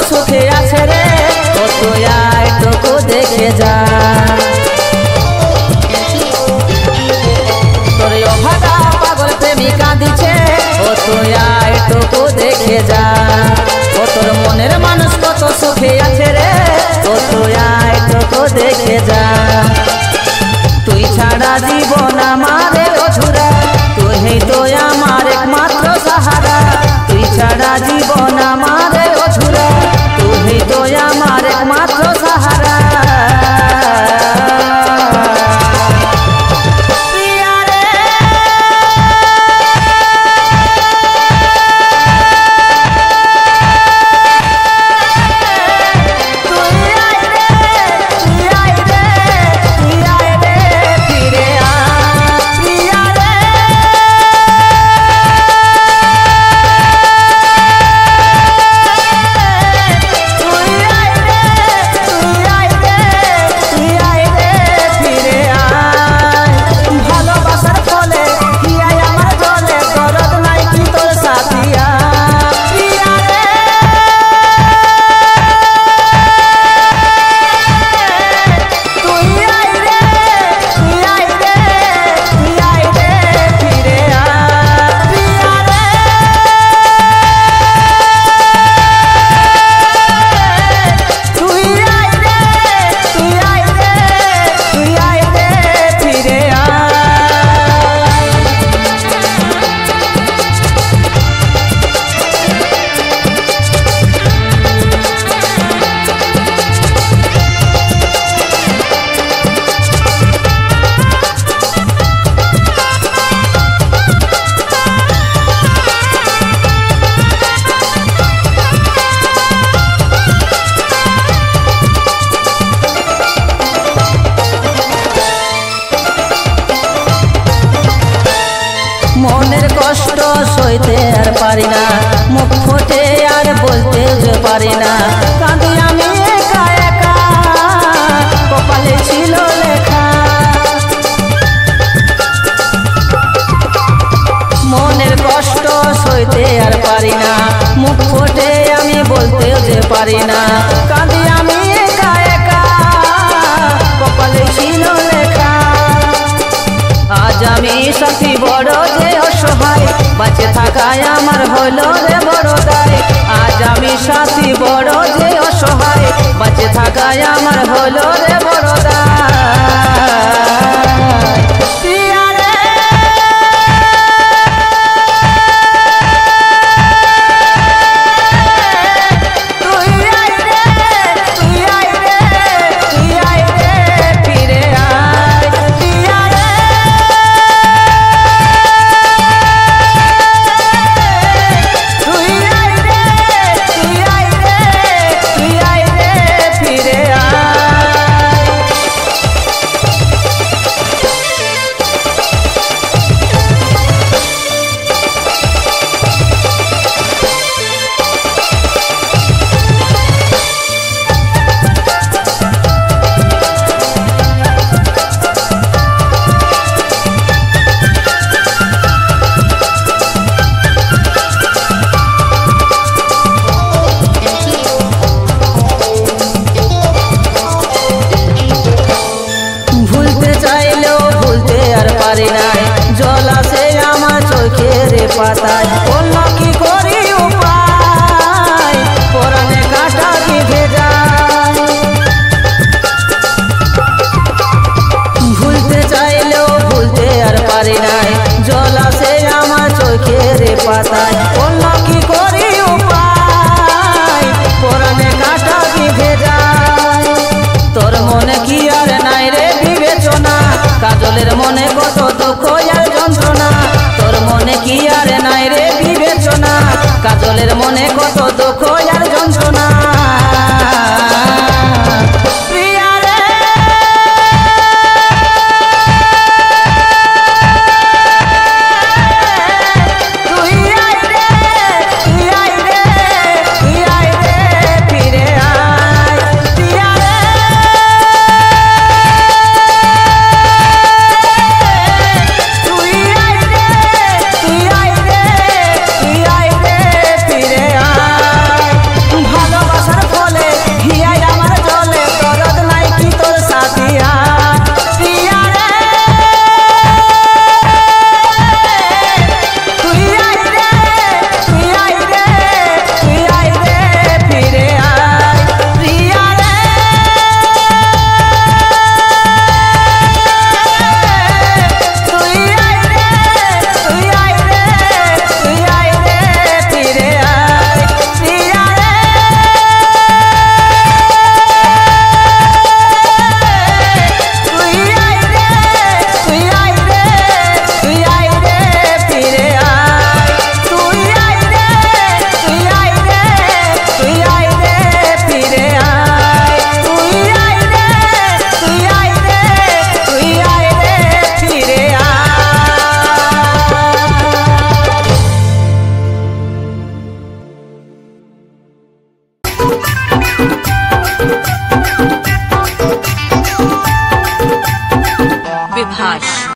সুখে আছে রে, ও তুই আয়টুকু দেখে যা। তোর অভাগা পাগল প্রেমিকা দিছে, ও তুই আয়টুকু দেখে যা। ও তোর মনের মানুষ কত সুখে আছে রে, ও তুই আয়টুকু দেখে যা। তুই ছাড়া জীবন আমারে অধুরা, তুই তো আমার একমাত্র সাহারা। তুই ছাড়া জীবন আমারে অধুরা, তুই তো আমার একমাত্র সাহারা। মনের কষ্ট সইতে আর পারি না, মুখ ফুটে আর বলতে যে পারি না। কাঁদি আমি একা একা, কপালে ছিল লেখা। মনের কষ্ট সইতে আর পারি না, মুখ ফুটে আমি বলতে যে পারি না। কাঁদি আমি একা একা, কপালে ছিল লেখা। আজ আমি সাথী বড় যে অসহায়, বাঁচে থাকায় আমার হলো রে বড় দায়। আজ আমি সাথী বড় যে অসহায়, বাঁচে থাকায় আমার হলো রে বড় দায়। জল আসে আমার চোখের পাতায়, অন্য কি করি উপায়, পরাণে কাঁটা বিঁধে যায়। ভুলতে চাইলেও ভুলতে আর পারি নাই, জল আসে আমার চোখের পাতায়, অন্য কি করি উপায়, পরাণে কাঁটা বিঁধে যায়। তোর মনে কি আর নাই রে বিবেচনা, কাজলের মনে কত দুঃখ আর যন্ত্রণা। তোর মনে কি আর নাই রে বিবেচনা, কাজলের মনে কত দুঃখ